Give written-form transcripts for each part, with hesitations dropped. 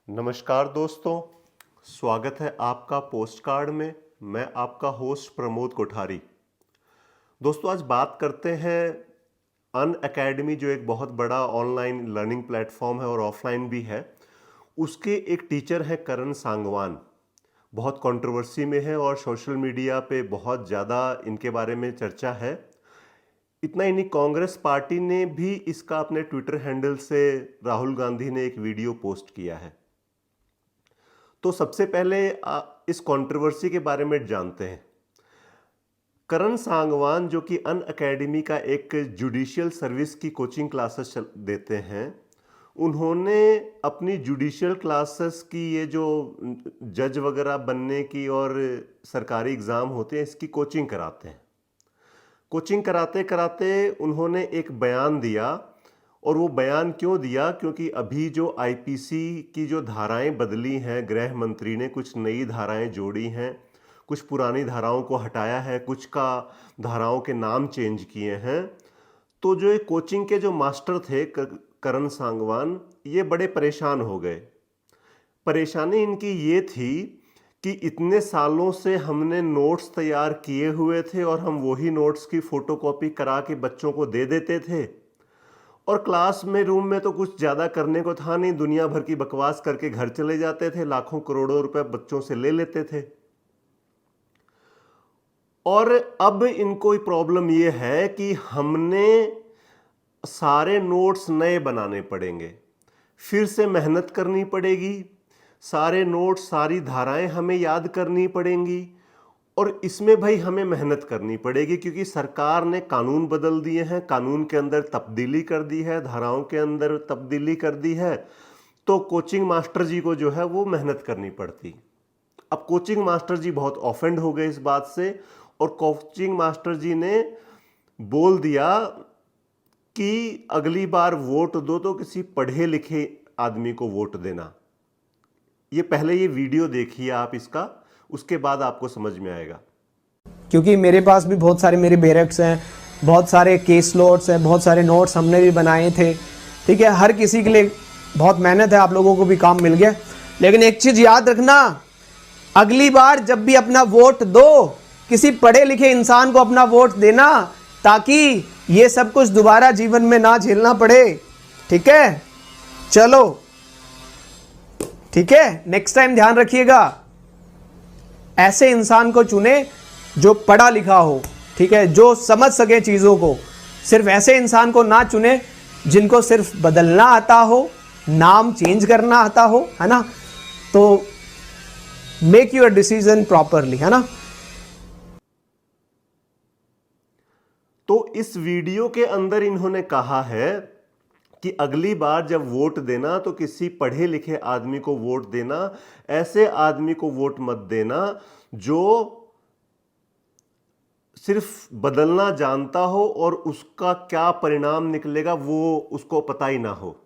नमस्कार दोस्तों, स्वागत है आपका पोस्ट कार्ड में। मैं आपका होस्ट प्रमोद कोठारी। दोस्तों, आज बात करते हैं अन अकेडमी, जो एक बहुत बड़ा ऑनलाइन लर्निंग प्लेटफॉर्म है और ऑफलाइन भी है। उसके एक टीचर हैं करण सांगवान। बहुत कंट्रोवर्सी में है और सोशल मीडिया पे बहुत ज़्यादा इनके बारे में चर्चा है। इतना ही नहीं, कांग्रेस पार्टी ने भी इसका अपने ट्विटर हैंडल से राहुल गांधी ने एक वीडियो पोस्ट किया है। तो सबसे पहले इस कंट्रोवर्सी के बारे में जानते हैं। करण सांगवान, जो कि अन अकेडमी का एक जुडिशियल सर्विस की कोचिंग क्लासेस देते हैं, उन्होंने अपनी जुडिशियल क्लासेस की, ये जो जज वगैरह बनने की और सरकारी एग्ज़ाम होते हैं, इसकी कोचिंग कराते हैं। कोचिंग कराते कराते उन्होंने एक बयान दिया। और वो बयान क्यों दिया? क्योंकि अभी जो आईपीसी की जो धाराएं बदली हैं, गृह मंत्री ने कुछ नई धाराएं जोड़ी हैं, कुछ पुरानी धाराओं को हटाया है, कुछ का धाराओं के नाम चेंज किए हैं। तो जो एक कोचिंग के जो मास्टर थे करण सांगवान, ये बड़े परेशान हो गए। परेशानी इनकी ये थी कि इतने सालों से हमने नोट्स तैयार किए हुए थे और हम वही नोट्स की फोटोकॉपी करा के बच्चों को दे देते थे, और क्लास में, रूम में तो कुछ ज़्यादा करने को था नहीं, दुनिया भर की बकवास करके घर चले जाते थे, लाखों करोड़ों रुपए बच्चों से ले लेते थे। और अब इनको प्रॉब्लम ये है कि हमने सारे नोट्स नए बनाने पड़ेंगे, फिर से मेहनत करनी पड़ेगी, सारे नोट्स, सारी धाराएं हमें याद करनी पड़ेंगी, और इसमें भाई हमें मेहनत करनी पड़ेगी क्योंकि सरकार ने कानून बदल दिए हैं, कानून के अंदर तब्दीली कर दी है, धाराओं के अंदर तब्दीली कर दी है। तो कोचिंग मास्टर जी को जो है वो मेहनत करनी पड़ती। अब कोचिंग मास्टर जी बहुत ऑफेंड हो गए इस बात से, और कोचिंग मास्टर जी ने बोल दिया कि अगली बार वोट दो तो किसी पढ़े लिखे आदमी को वोट देना। ये पहले ये वीडियो देखिए आप इसका, उसके बाद आपको समझ में आएगा। क्योंकि मेरे पास भी बहुत सारे मेरे बेरक्स हैं, बहुत सारे केस नोट्स हैं, बहुत सारे नोट्स हमने भी बनाए थे। ठीक है, हर किसी के लिए बहुत मेहनत है, आप लोगों को भी काम मिल गया। लेकिन एक चीज याद रखना, अगली बार जब भी अपना वोट दो, किसी पढ़े लिखे इंसान को अपना वोट देना, ताकि ये सब कुछ दोबारा जीवन में ना झेलना पड़े। ठीक है, चलो ठीक है, नेक्स्ट टाइम ध्यान रखिएगा, ऐसे इंसान को चुने जो पढ़ा लिखा हो। ठीक है, जो समझ सके चीजों को। सिर्फ ऐसे इंसान को ना चुने जिनको सिर्फ बदलना आता हो, नाम चेंज करना आता हो, है ना। तो मेक योर डिसीजन प्रॉपरली, है ना। तो इस वीडियो के अंदर इन्होंने कहा है कि अगली बार जब वोट देना तो किसी पढ़े लिखे आदमी को वोट देना, ऐसे आदमी को वोट मत देना जो सिर्फ बदलना जानता हो और उसका क्या परिणाम निकलेगा वो उसको पता ही ना हो।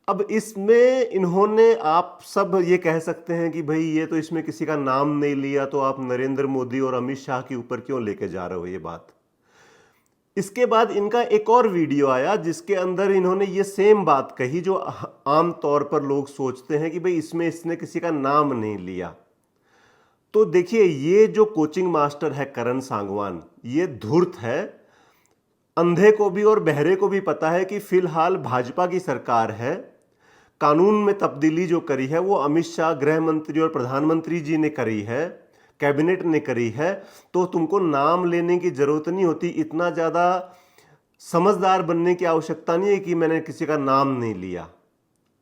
अब इसमें इन्होंने, आप सब ये कह सकते हैं कि भाई ये तो इसमें किसी का नाम नहीं लिया, तो आप नरेंद्र मोदी और अमित शाह के ऊपर क्यों लेके जा रहे हो ये बात। इसके बाद इनका एक और वीडियो आया जिसके अंदर इन्होंने ये सेम बात कही जो आम तौर पर लोग सोचते हैं कि भाई इसमें इसने किसी का नाम नहीं लिया। तो देखिए, ये जो कोचिंग मास्टर है करण सांगवान, ये धूर्त है। अंधे को भी और बहरे को भी पता है कि फिलहाल भाजपा की सरकार है। कानून में तब्दीली जो करी है वो अमित शाह, गृह मंत्री और प्रधानमंत्री जी ने करी है, कैबिनेट ने करी है। तो तुमको नाम लेने की जरूरत नहीं होती, इतना ज्यादा समझदार बनने की आवश्यकता नहीं है कि मैंने किसी का नाम नहीं लिया।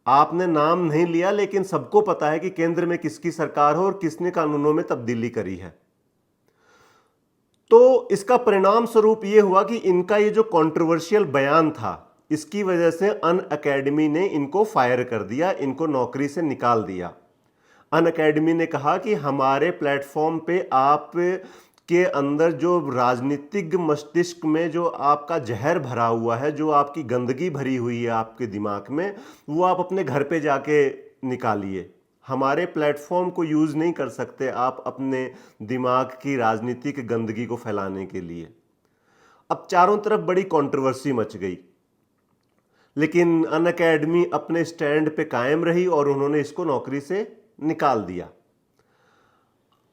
आपने नाम नहीं लिया, लेकिन सबको पता है कि केंद्र में किसकी सरकार हो और किसने कानूनों में तब्दीली करी है। तो इसका परिणाम स्वरूप यह हुआ कि इनका ये जो कंट्रोवर्शियल बयान था, इसकी वजह से अन अकेडमी ने इनको फायर कर दिया, इनको नौकरी से निकाल दिया। अन अकेडमी ने कहा कि हमारे प्लेटफॉर्म पे आप के अंदर जो राजनीतिक मस्तिष्क में जो आपका जहर भरा हुआ है, जो आपकी गंदगी भरी हुई है आपके दिमाग में, वो आप अपने घर पे जाके निकालिए। हमारे प्लेटफॉर्म को यूज़ नहीं कर सकते आप अपने दिमाग की राजनीतिक गंदगी को फैलाने के लिए। अब चारों तरफ बड़ी कंट्रोवर्सी मच गई। लेकिन अन अकेडमी अपने स्टैंड पे कायम रही और उन्होंने इसको नौकरी से निकाल दिया।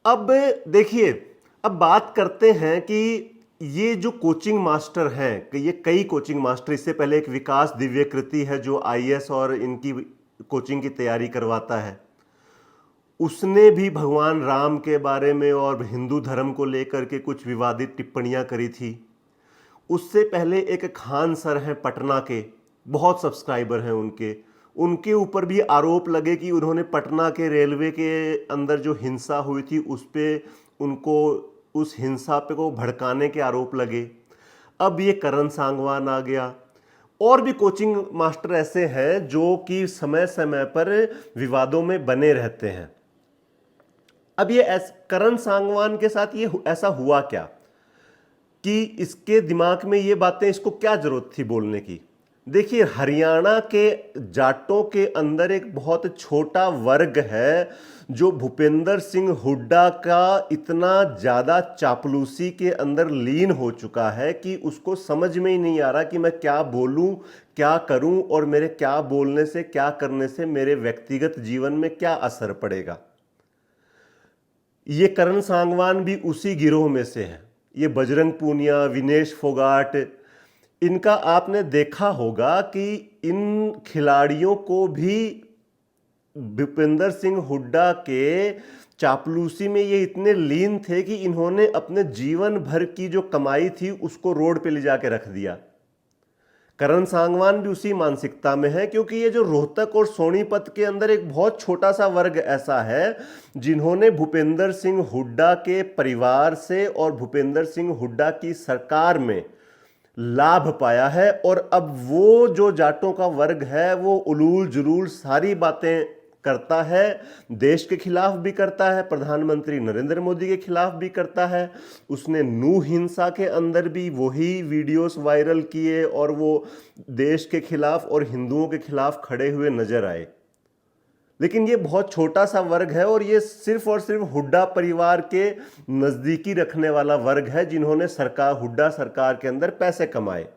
अब देखिए, अब बात करते हैं कि ये जो कोचिंग मास्टर हैं, कि ये कई कोचिंग मास्टर, इससे पहले एक विकास दिव्यकृति है जो आईएएस और इनकी कोचिंग की तैयारी करवाता है, उसने भी भगवान राम के बारे में और हिंदू धर्म को लेकर के कुछ विवादित टिप्पणियां करी थी। उससे पहले एक खान सर हैं पटना के, बहुत सब्सक्राइबर हैं उनके ऊपर भी आरोप लगे कि उन्होंने पटना के रेलवे के अंदर जो हिंसा हुई थी उस पे उनको, उस हिंसा पे को भड़काने के आरोप लगे। अब ये करण सांगवान आ गया, और भी कोचिंग मास्टर ऐसे हैं जो कि समय समय पर विवादों में बने रहते हैं। अब ये करण सांगवान के साथ ये ऐसा हुआ क्या कि इसके दिमाग में ये बातें, इसको क्या जरूरत थी बोलने की। देखिए, हरियाणा के जाटों के अंदर एक बहुत छोटा वर्ग है जो भूपेंद्र सिंह हुड्डा का इतना ज़्यादा चापलूसी के अंदर लीन हो चुका है कि उसको समझ में ही नहीं आ रहा कि मैं क्या बोलूं, क्या करूं, और मेरे क्या बोलने से, क्या करने से मेरे व्यक्तिगत जीवन में क्या असर पड़ेगा। ये करण सांगवान भी उसी गिरोह में से है। ये बजरंग पूनिया, विनेश फोगाट, इनका आपने देखा होगा कि इन खिलाड़ियों को भी भूपेंद्र सिंह हुड्डा के चापलूसी में ये इतने लीन थे कि इन्होंने अपने जीवन भर की जो कमाई थी उसको रोड पे ले जाके रख दिया। करण सांगवान भी उसी मानसिकता में है, क्योंकि ये जो रोहतक और सोनीपत के अंदर एक बहुत छोटा सा वर्ग ऐसा है जिन्होंने भूपेंद्र सिंह हुड्डा के परिवार से और भूपेंद्र सिंह हुड्डा की सरकार में लाभ पाया है। और अब वो जो जाटों का वर्ग है वो उलूल जुलूल सारी बातें करता है, देश के खिलाफ भी करता है, प्रधानमंत्री नरेंद्र मोदी के खिलाफ भी करता है। उसने नू हिंसा के अंदर भी वही वीडियोस वायरल किए और वो देश के खिलाफ और हिंदुओं के खिलाफ खड़े हुए नजर आए। लेकिन ये बहुत छोटा सा वर्ग है और ये सिर्फ और सिर्फ हुड्डा परिवार के नजदीकी रखने वाला वर्ग है जिन्होंने हुड्डा सरकार के अंदर पैसे कमाए।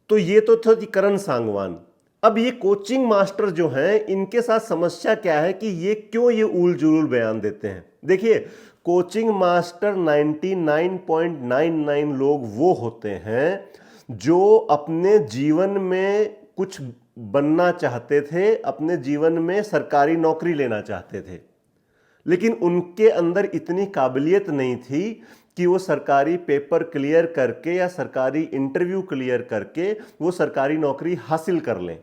तो ये तो था करण सांगवान। अब ये कोचिंग मास्टर जो हैं, इनके साथ समस्या क्या है कि ये क्यों ये उल जुलूल बयान देते हैं। देखिए, कोचिंग मास्टर 99.99 लोग वो होते हैं जो अपने जीवन में कुछ बनना चाहते थे, अपने जीवन में सरकारी नौकरी लेना चाहते थे, लेकिन उनके अंदर इतनी काबिलियत नहीं थी कि वो सरकारी पेपर क्लियर करके या सरकारी इंटरव्यू क्लियर करके वो सरकारी नौकरी हासिल कर लें।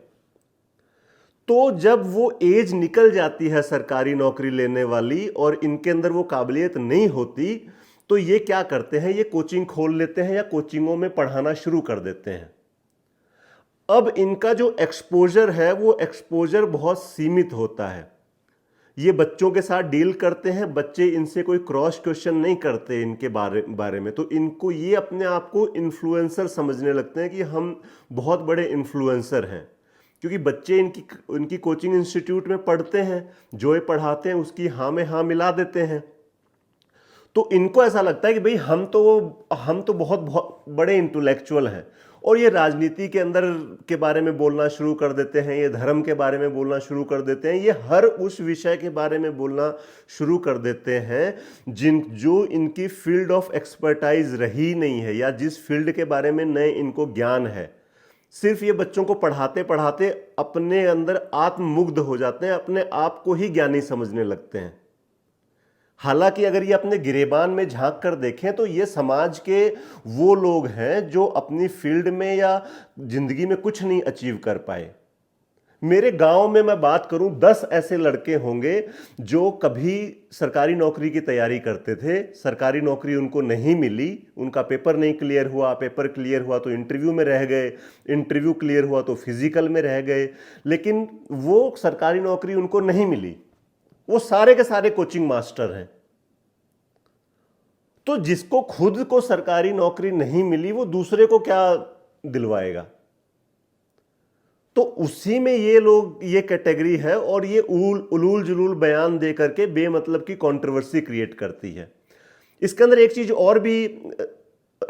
तो जब वो एज निकल जाती है सरकारी नौकरी लेने वाली और इनके अंदर वो काबिलियत नहीं होती, तो ये क्या करते हैं, ये कोचिंग खोल लेते हैं या कोचिंगों में पढ़ाना शुरू कर देते हैं। अब इनका जो एक्सपोजर है वो एक्सपोजर बहुत सीमित होता है। ये बच्चों के साथ डील करते हैं, बच्चे इनसे कोई क्रॉस क्वेश्चन नहीं करते इनके बारे में, तो इनको ये अपने आप को इन्फ्लुएंसर समझने लगते हैं कि हम बहुत बड़े इन्फ्लुएंसर हैं, क्योंकि बच्चे इनकी कोचिंग इंस्टीट्यूट में पढ़ते हैं, जो ये पढ़ाते हैं उसकी हाँ में हाँ मिला देते हैं। तो इनको ऐसा लगता है कि भाई हम तो बहुत बड़े इंटेलेक्चुअल हैं, और ये राजनीति के अंदर के बारे में बोलना शुरू कर देते हैं, ये धर्म के बारे में बोलना शुरू कर देते हैं, ये हर उस विषय के बारे में बोलना शुरू कर देते हैं जो इनकी फील्ड ऑफ एक्सपर्टाइज रही नहीं है या जिस फील्ड के बारे में नए इनको ज्ञान है। सिर्फ ये बच्चों को पढ़ाते पढ़ाते अपने अंदर आत्ममुग्ध हो जाते हैं, अपने आप को ही ज्ञानी समझने लगते हैं। हालांकि अगर ये अपने गिरेबान में झांक कर देखें तो ये समाज के वो लोग हैं जो अपनी फील्ड में या जिंदगी में कुछ नहीं अचीव कर पाए। मेरे गांव में मैं बात करूं, 10 ऐसे लड़के होंगे जो कभी सरकारी नौकरी की तैयारी करते थे, सरकारी नौकरी उनको नहीं मिली, उनका पेपर नहीं क्लियर हुआ, पेपर क्लियर हुआ तो इंटरव्यू में रह गए, इंटरव्यू क्लियर हुआ तो फिजिकल में रह गए, लेकिन वो सरकारी नौकरी उनको नहीं मिली। वो सारे के सारे कोचिंग मास्टर हैं। तो जिसको खुद को सरकारी नौकरी नहीं मिली वो दूसरे को क्या दिलवाएगा। तो उसी में ये लोग, ये कैटेगरी है, और ये उलूल जुलूल बयान दे करके बेमतलब की कंट्रोवर्सी क्रिएट करती है। इसके अंदर एक चीज और भी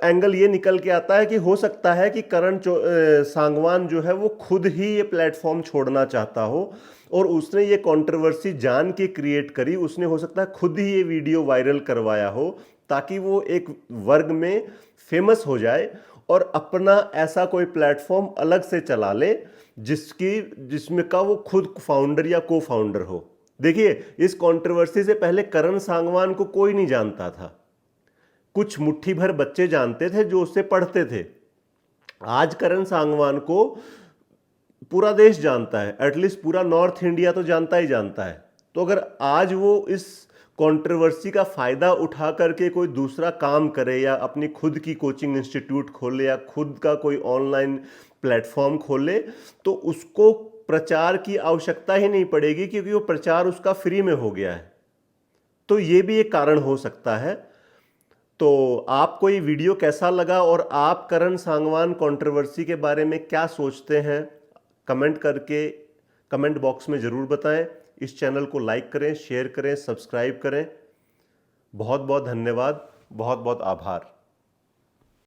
एंगल ये निकल के आता है कि हो सकता है कि करण सांगवान जो है वो खुद ही ये प्लेटफॉर्म छोड़ना चाहता हो और उसने ये कंट्रोवर्सी जान के क्रिएट करी, उसने हो सकता है खुद ही ये वीडियो वायरल करवाया हो ताकि वो एक वर्ग में फेमस हो जाए और अपना ऐसा कोई प्लेटफॉर्म अलग से चला ले जिसमें का वो खुद फाउंडर या को फाउंडर हो। देखिए, इस कंट्रोवर्सी से पहले करण सांगवान को कोई नहीं जानता था, कुछ मुट्ठी भर बच्चे जानते थे जो उससे पढ़ते थे। आज करण सांगवान को पूरा देश जानता है, एटलीस्ट पूरा नॉर्थ इंडिया तो जानता ही जानता है। तो अगर आज वो इस कंट्रोवर्सी का फायदा उठा करके कोई दूसरा काम करे या अपनी खुद की कोचिंग इंस्टीट्यूट खोले या खुद का कोई ऑनलाइन प्लेटफॉर्म खोले, तो उसको प्रचार की आवश्यकता ही नहीं पड़ेगी क्योंकि वो प्रचार उसका फ्री में हो गया है। तो ये भी एक कारण हो सकता है। तो आपको ये वीडियो कैसा लगा और आप करण सांगवान कंट्रोवर्सी के बारे में क्या सोचते हैं, कमेंट करके कमेंट बॉक्स में ज़रूर बताएं। इस चैनल को लाइक करें, शेयर करें, सब्सक्राइब करें। बहुत बहुत धन्यवाद, बहुत बहुत आभार।